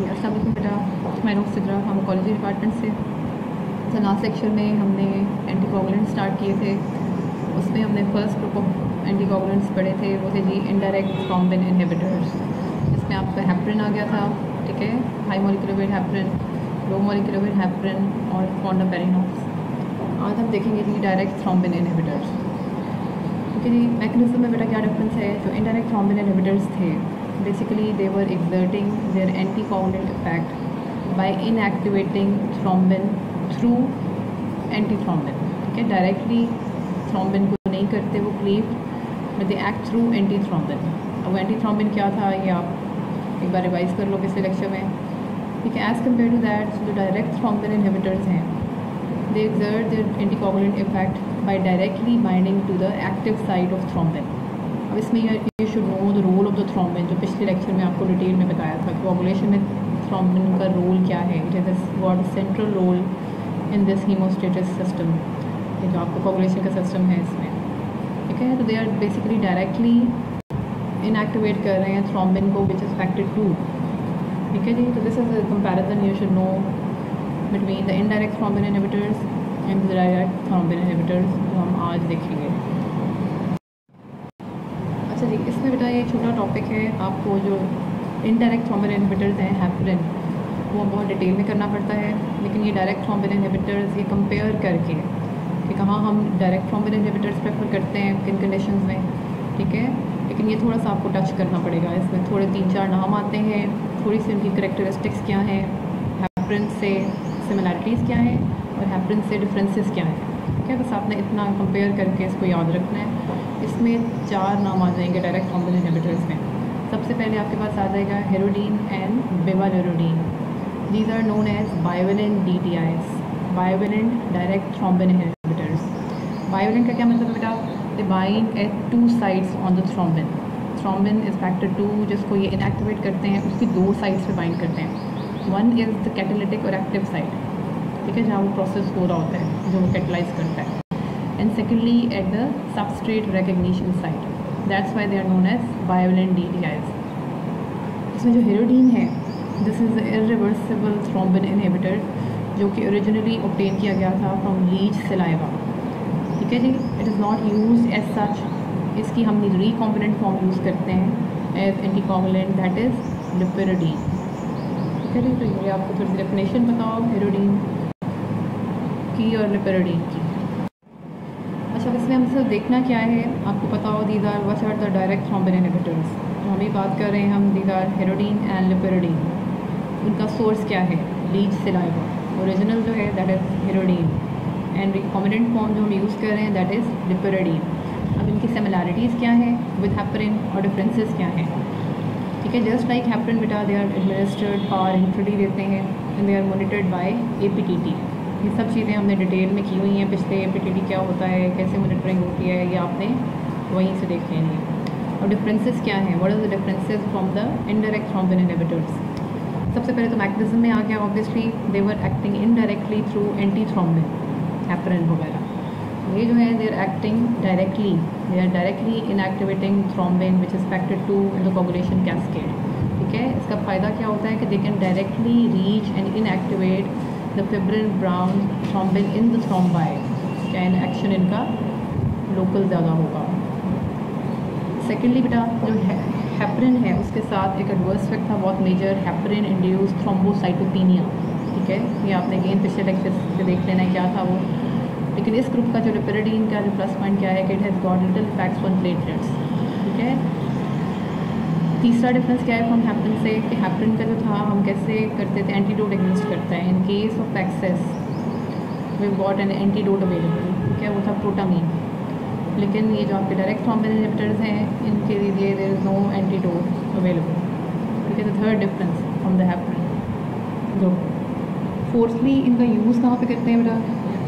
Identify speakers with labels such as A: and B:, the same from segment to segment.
A: अस्सलाम वालेकुम बेटा, मैं सिद्रा फार्माकोलॉजी डिपार्टमेंट से। तो लास्ट लेक्चर में हमने एंटीकोगुलेंट स्टार्ट किए थे। उसमें हमने फर्स्ट ग्रुप ऑफ एंटीकोगुलेंट्स पढ़े थे, वो थे जी इंडायरेक्ट थ्रोम्बिन इनहिबिटर्स। इसमें आपका हेपरिन आ गया था, ठीक है, high molecular weight heparin, low molecular weight heparin और फॉन्डापेरिनॉक्स। आज हम देखेंगे जी डायरेक्ट थ्रोम्बिन इनहिबिटर्स। ठीक है जी, मैकेनिज्म में बेटा क्या डिफरेंस है। जो इनडायरेक्ट थ्रोम्बिन इनहिबिटर्स थे, basically they were exerting their anticoagulant effect by inactivating thrombin through antithrombin। ठीक है, डायरेक्टली थ्रोम्बिन को नहीं करते वो cleave, but they act through antithrombin. अब एंटीथ्रोम्बिन क्या था ये आप एक बार रिवाइज कर लो पिछले लेक्चर में। ठीक है, एज़ कम्पेयर टू दैट जो डायरेक्ट थ्रोम्बिन इनहिबिटर्स हैं, दे exert their anticoagulant effect by directly binding to the active site of thrombin। अब इसमें you should know the role of the thrombin, जो पिछले लेक्चर में आपको डिटेल में बताया था कि कोगुलेशन में थ्रोम्बिन का रोल क्या है। It has got central role in this haemostasis system, ये जो आपको कोगुलेशन का सिस्टम है इसमें। ठीक है, तो they are basically directly inactivate कर रहे हैं थ्रोम्बिन को विच इज़ फैक्टर 2। ठीक है जी, तो this is a comparison you should know between the indirect thrombin inhibitors and the direct thrombin inhibitors, जो हम आज देखेंगे। अच्छा जी, इसमें बेटा ये छोटा टॉपिक है, आपको जो इनडायरेक्ट थ्रोम्बिन इनहिबिटर्स हैं हेपरिन, वो बहुत डिटेल में करना पड़ता है। लेकिन ये डायरेक्ट थ्रोम्बिन इनहिबिटर्स ये कंपेयर करके कि कहाँ हम डायरेक्ट थ्रोम्बिन इनहिबिटर्स प्रेफर करते हैं किन कंडीशंस में। ठीक है, लेकिन ये थोड़ा सा आपको टच करना पड़ेगा। इसमें थोड़े 3-4 नाम आते हैं, थोड़ी सी उनकी करेक्टरिस्टिक्स क्या हैं, हेपरिन से सिमिलैरिटीज़ क्या हैं और हेपरिन से डिफरेंसेस क्या हैं। ठीक है, बस आपने इतना कंपेयर करके इसको याद रखना है। इसमें 4 नाम आ जाएंगे डायरेक्ट थ्रोम्बिन इनहिबिटर्स में। सबसे पहले आपके पास आ जाएगा hirudin and bivalirudin. These are known as bivalent DTIs, bivalent direct thrombin inhibitors. Bivalent का क्या मतलब है बेटा, they bind at 2 sides on the thrombin. Thrombin is factor 2, जिसको ये इनएक्टिवेट करते हैं, उसकी 2 साइड्स पे बाइंड करते हैं। वन इज़ द कैटालिटिक और एक्टिव साइड, ठीक है, जहाँ वो प्रोसेस हो रहा होता है, जो वो कैटलाइज करता है। And secondly at the substrate recognition site, that's why they are known as bivalent DTIs। इसमें जो हेरोडीन है, this is the irreversible thrombin inhibitor, जो कि ओरिजिनली obtain किया गया था from leech saliva। ठीक है जी, it is not used as such, इसकी हम recombinant form यूज़ करते हैं as anticoagulant, that is लिपेरोडीन। ठीक है जी, तो ये आपको थोड़ी सी डेफिनेशन बताओ हेरोडीन की और लिपेरोडीन की। अच्छा, इसमें हम सिर्फ देखना क्या है, आपको पता हो these are what are the direct thrombin inhibitors. तो हम ही बात कर रहे हैं हम, these are hirudin and lepirudin. उनका सोर्स क्या है, लीच सलाइवा। ओरिजिनल जो है that is hirudin and recombinant form जो हम यूज़ कर रहे हैं दैट इज़ लिपेरोडीन। अब इनकी सिमिलैरिटीज़ क्या है विद हेपरिन और डिफरेंसेस क्या हैं। ठीक है, जस्ट लाइक हेपरिन बेटा दे आर एडमिनिस्टर्ड पावर इंट्रोडी देते हैं and they are monitored by APTT। ये सब चीज़ें हमने डिटेल में की हुई हैं पिछले। APTT क्या होता है, कैसे मॉनिटरिंग होती है, ये आपने वहीं से देख लेनी है। और डिफरेंसेस क्या हैं, what are the differences from the indirect thrombin inhibitors. सबसे पहले तो मैकेनिज्म में आ गया, obviously they were acting indirectly through antithrombin, heparin वगैरह। ये जो है they are acting directly, they are directly inactivating thrombin which is factor 2 in the coagulation cascade. ठीक है, इसका फ़ायदा क्या होता है कि they can directly reach and inactivate the fibrin ब्राउन thrombin in the thrombi, can action इनका लोकल ज़्यादा होगा। सेकेंडली बेटा जो हेपरिन है उसके साथ एक एडवर्स इफेक्ट था बहुत मेजर, हेपरिन इंड्यूस थ्रोम्बोसाइटोपेनिया। ठीक है, ये आपने अगेन पिछले लेक्चर से देख लेना है क्या था वो। लेकिन इस ग्रुप का जो लिपेरोडीन का जो प्लस पॉइंट क्या है कि it has got little effects on platelets. ठीक है, तीसरा डिफरेंस क्या है फ्रॉम हेपरिन से कि हेपरिन का जो था हम कैसे करते थे, एंटीडोट एग्जिस्ट करता है। In case of excess we got an antidote available. ठीक है, वो था प्रोटामीन। लेकिन ये जो आपके डायरेक्ट थ्रोम्बिन इनहिबिटर्स हैं, इनके लिए there is no antidote available. ठीक है, the third difference from the heparin group. Fourthly इनका यूज़ कहाँ पे करते हैं बेटा,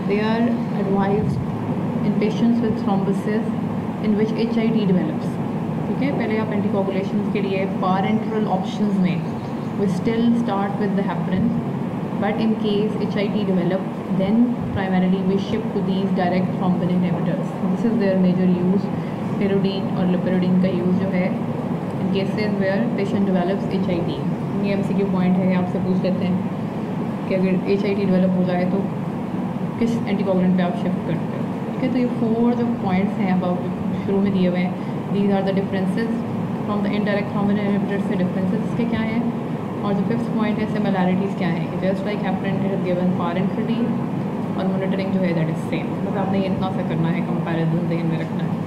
A: they are advised in patients with thrombosis in which HIT develops. ठीक है, पहले आप एंटीकोगुलेशन के लिए पारेंटरल ऑप्शंस में we still start with the heparin, but in case HIT develop then primarily we shift to these direct thrombin inhibitors. This is there major use. Hirudin और lepirudin का use जो है in cases where patient develops HIT, ये MCQ point है, आपसे पूछ लेते हैं कि अगर HIT डेवलप हो जाए तो किस एंटीकोगुलेंट पे आप शिफ्ट करते हो। ठीक है, तो ये 4 जो पॉइंट्स हैं अब शुरू में दिए हुए हैं, these are the differences from the indirect thrombin inhibitors से डिफरेंसेस इसके क्या हैं, और जो 5th पॉइंट है सिमिलैरिटीज़ क्या हैं कि just like heparin it is given parenterally और मॉनिटरिंग जो है दैट इज़ सेम। मतलब आपने इतना सा करना है, कंपैरिजन ध्यान में रखना है।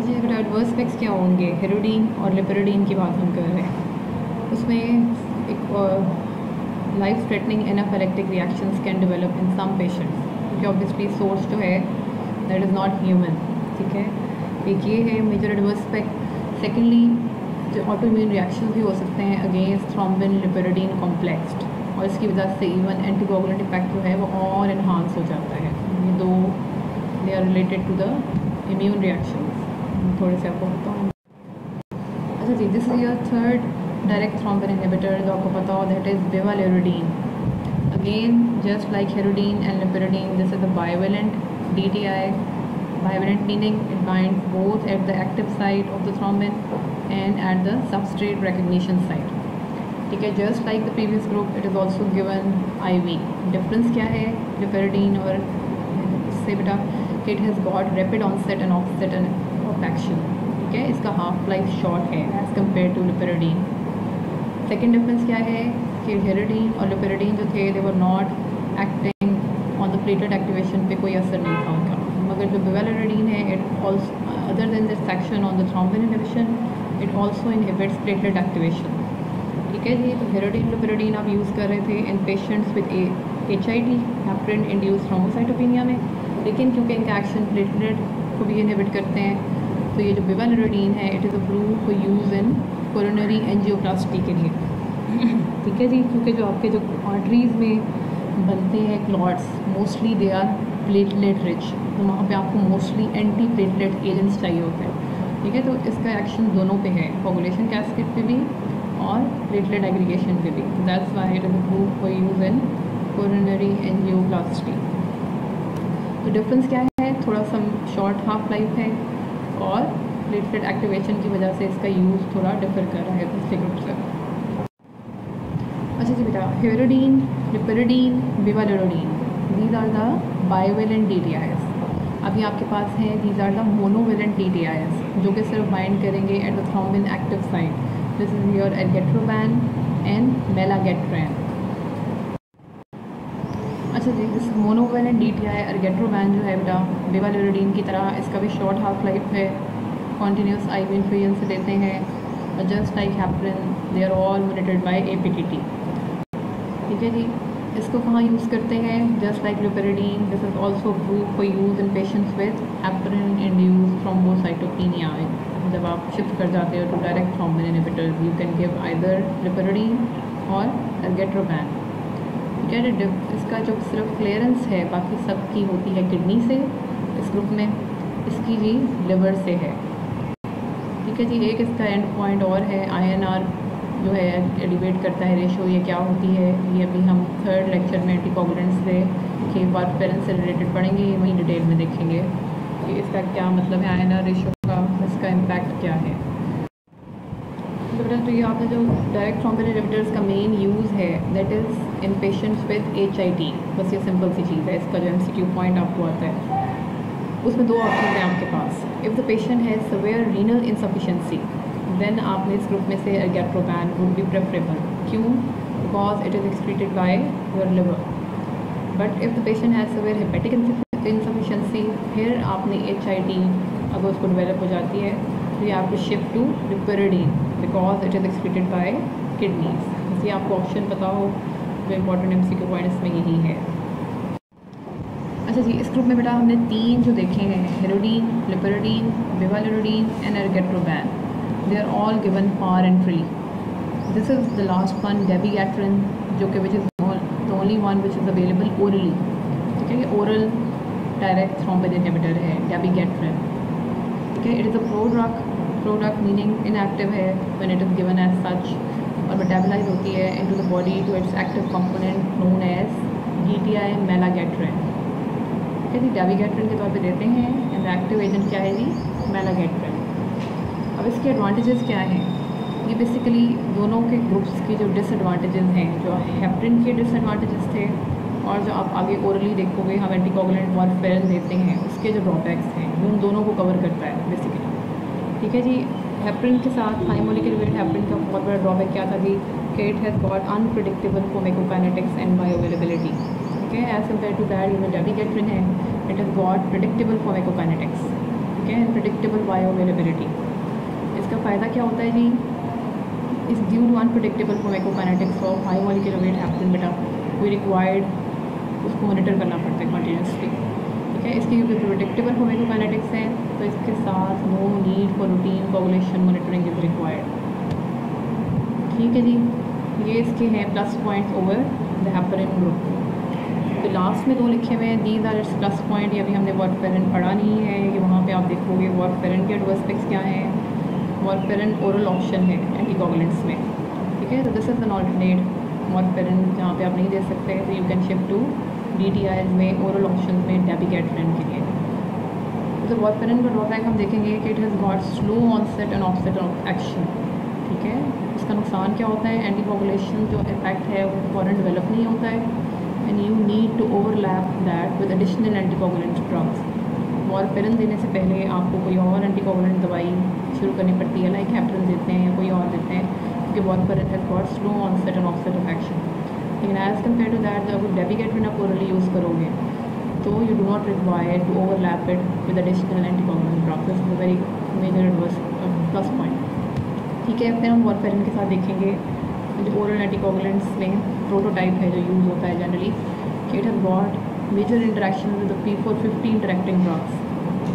A: जी, अगर एडवर्स इफेक्ट्स क्या होंगे, हेरोडीन और लिपेरोडीन की बात हम कर रहे हैं, उसमें एक life threatening anaphylactic reactions can develop in some patients, क्योंकि ऑब्वियसली सोर्स जो है दैट इज़ नॉट ह्यूमन। ठीक है, एक ये है मेजर एडवर्स इफेक्ट। सेकेंडली जो ऑटोइम्यून रिएक्शन भी हो सकते हैं अगेंस्ट थ्रोम्बिन लिपेरोडीन कॉम्प्लेक्स, और इसकी वजह से इवन एंटीकोगुलेंट इफेक्ट जो है वो और इन्हांस हो जाता है। ये दो they are related to the immune reactions, थोड़े से आपको बताऊँ। अच्छा जी, this is your third direct thrombin inhibitor जो आपको पता हो, that is bivalirudin. Again just like hirudin and lepirudin, this is the bivalent DDI. Bivalent meaning it binds both at the active site of the thrombin and at the substrate recognition site. ठीक है, just like the previous group, it is also given IV. Difference क्या है लिपेरोडीन और इससे बेटा कि it has got rapid onset and offset of action. ठीक है, इसका half life short है as compared to लिपेरोडीन। Second difference क्या है कि हेरोडीन और लिपेरोडीन जो थे they were not acting on the platelet activation पे कोई असर नहीं था उनका, मगर जो बेवालेरोडीन है it also other than this action on the thrombin inhibition it also inhibits platelet activation. ठीक है जी, तो हेरोडीन लिपेरोडीन आप यूज़ कर रहे थे in patients with HIT heparin induced thrombocytopenia में, लेकिन क्योंकि इनका एक्शन प्लेटलेट को भी इनहिबिट करते हैं तो ये जो बेवालेरोडीन है it is approve for use in coronary angioplasty के लिए। ठीक है जी, क्योंकि जो आपके जो आर्टरीज़ में बनते हैं clots mostly they are platelet rich, तो वहाँ पे आपको मोस्टली एंटी प्लेटलेट एजेंट्स चाहिए होते हैं। ठीक है, तो इसका एक्शन दोनों पे है, कोगुलेशन कैस्केड पे भी और प्लेटलेट एग्रीगेशन पे भी। That's why it is approved for use in coronary angioplasty. तो डिफरेंस क्या है, थोड़ा सा शॉर्ट हाफ लाइफ है और प्लेटलेट एक्टिवेशन की वजह से इसका यूज़ थोड़ा डिफर कर रहा है दूसरे ग्रुप से। अच्छा जी बेटा, hirudin, lepirudin, bivalirudin, these are the bivalent DDIs। अभी आपके पास हैं these are the monovalent DDIs जो कि सिर्फ बाइंड करेंगे at the thrombin active site. This is your argatroban and melagatran. अच्छा जी, दिस मोनोवेलेंट DDI एर्गेट्रोबैन जो है बेटा बेवालेरोडीन की तरह इसका भी शॉर्ट हाफ लाइफ है, कॉन्टीन्यूस IV इन्फ्यूजन से देते हैं, और just like heparin they are all monitored by APTT। ठीक है जी, इसको कहाँ यूज़ करते हैं, just like lepirudin this is also approved for use in patients with heparin induced thrombocytopenia. जब आप शिफ्ट कर जाते हो to direct thrombin inhibitors you can give either lepirudin or argatroban. ठीक है, इसका जो सिर्फ क्लियरेंस है बाकी सब की होती है किडनी से इस ग्रुप में, इसकी जी लिवर से है। ठीक है जी, एक इसका एंड पॉइंट और है INR जो है डिबेट करता है रेशो, ये क्या होती है, ये अभी हम थर्ड लेक्चर में एंटीकोगुलेंट्स से के वारफेरिन से रिलेटेड पढ़ेंगे, वहीं डिटेल में देखेंगे कि इसका क्या मतलब है INR रेशो का, इसका इम्पैक्ट क्या है। तो ये आपने जो डायरेक्ट थ्रोम्बिन इनहिबिटर्स का मेन यूज़ है that is in patients with HIT। बस ये सिंपल सी चीज़ है, इसका जो MCQ पॉइंट आपको आता है उसमें 2 ऑप्शन हैं आपके पास। If the patient has severe renal insufficiency then आपने इस ग्रुप में से एर्गेट्रोबैन वुड बी प्रेफरेबल। क्यों? Because it is excreted by your liver. But if the patient has severe hepatic insufficiency, फिर आपने HIT अगर उसको डेवलप हो जाती है तो ये आपको shift to lepirudin because it is excreted by kidneys. इसलिए आपको ऑप्शन पता हो, जो इम्पॉर्टेंट MCQ पॉइंट इसमें यही है। अच्छा जी, इस ग्रुप में बेटा हमने 3 जो देखे हैं, hirudin, lepirudin, bivalirudin and argatroban, they are all given parenterally. This is the last one dabigatran जो कि which is the only one which is available orally. ठीक है, ये ओरल डायरेक्ट थ्रोम्बिन इनहिबिटर है डेबिगैट्रिन। ठीक है, it is a product meaning inactive है when it is given as such, और मेटाबलाइज होती है into the body to its active component known as DTI melagatran. ठीक है जी, डेबिगैट्रिन के तौर पे देते हैं, एंड एक्टिव एजेंट क्या है जी मेलागेट्रिन। अब इसके एडवांटेजेस क्या हैं, ये बेसिकली दोनों के ग्रुप्स की जो डिसएडवांटेजेस हैं, जो हेपरिन के डिसएडवांटेजेस थे और जो आप आगे ओरली देखोगे हम एंटीकोगुलेंट वारफेरिन देते हैं उसके जो ड्रॉबैक्स हैं, वो उन दोनों को कवर करता है बेसिकली। ठीक है जी। हेपरिन के साथ हाई मॉलिक्यूलर वेट हेपरिन का बहुत बड़ा ड्रॉबैक क्या था जी, कि it has got unpredictable pharmacokinetics and bioavailability. ठीक है, एज कम्पेयर टू दैट जो डेबिगेट्रिन है, it has got predictable pharmacokinetics, ठीक है, एंड प्रिडिक्टेबल बायोअवेलेबिलिटी। इसका फ़ायदा क्या होता है जी, is due to unpredictable pharmacokinetics of high molecular weight heparin बेटा वी रिक्वायर्ड उसको मॉनिटर करना पड़ता है कंटिन्यूसली। ठीक है, इसकी क्योंकि प्रिडिक्टेबल फार्माकोकाइनेटिक्स है तो इसके साथ no need for routine coagulation monitoring is required. ठीक है जी, ये इसके हैं plus points over the heparin group. तो लास्ट में दो लिखे हुए हैं, these are its plus point. ये अभी हमने वारफेरिन पढ़ा नहीं है, कि वहाँ पे आप देखोगे वारफेरिन के एडवर्सपेक्ट्स क्या हैं। वारफेरिन ओरल ऑप्शन है एंटीकोगुलेंट्स में। ठीक है, तो this is an alternate warfarin जहाँ पे आप नहीं दे सकते, तो you can shift to DTIs में ओरल ऑप्शन में डेबिगेट्रिन के लिए। तो वारफेरिन का ड्रॉबैक हम देखेंगे कि it has got slow onset and offset of action. ठीक है, इसका नुकसान क्या होता है, एंटीकोगुलेशन जो इफेक्ट है वो फ़ौरन डेवलप नहीं होता है and you need to overlap that with additional anticoagulant drugs. Warfarin देने से पहले आपको कोई और एंटीकोगुलेंट दवाई शुरू करनी पड़ती है, लाइक हेपरिन देते हैं या कोई और देते हैं, क्योंकि warfarin has got slow onset and offset of action. लेकिन एज़ कम्पेयर टू दैट जब डेबिगेट्रिन आप ओरली यूज़ करोगे तो you do not require to overlap it with additional anticoagulant drugs. This is a very major adverse plus point. ठीक है, फिर हम warfarin के साथ देखेंगे जो ओरल एंटीकोगुलेंट्स में प्रोटोटाइप है जो यूज़ होता है जनरली, कि it has got major interaction with the P450 interacting drugs.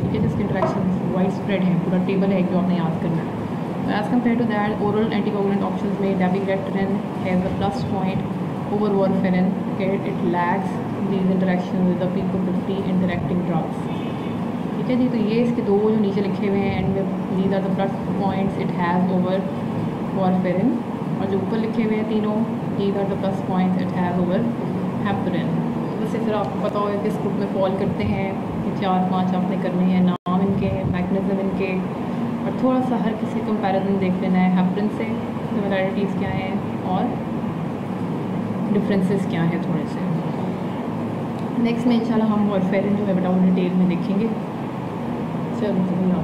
A: ठीक है, जिसके इंटरेक्शन वाइड स्प्रेड है, पूरा टेबल है जो आपने याद करना है। तो as compare to that oral anticoagulant option में dabigatran has a plus point over warfarin, okay, it lacks these interactions with the P450 interacting drugs। ठीक है जी, तो ये इसके दो जो नीचे लिखे हुए हैं and these are the plus points it has over warfarin, और जो ऊपर लिखे हुए हैं तीनों these are the plus points it has over heparin। वैसे फिर आपको पता होगा किस ग्रुप में फॉल करते हैं, ये 4-5 आपने करने हैं, नाम इनके, मैकेनिज्म इनके, और थोड़ा सा हर किसी कंपैरिजन देख लेना है हेपरिन से, सिमिलैरिटीज़ क्या हैं और डिफरेंसेस क्या है थोड़े से। नेक्स्ट में इंशाल्लाह हम वारफेरिन जो है बेटा वो डिटेल में देखेंगे। चलो।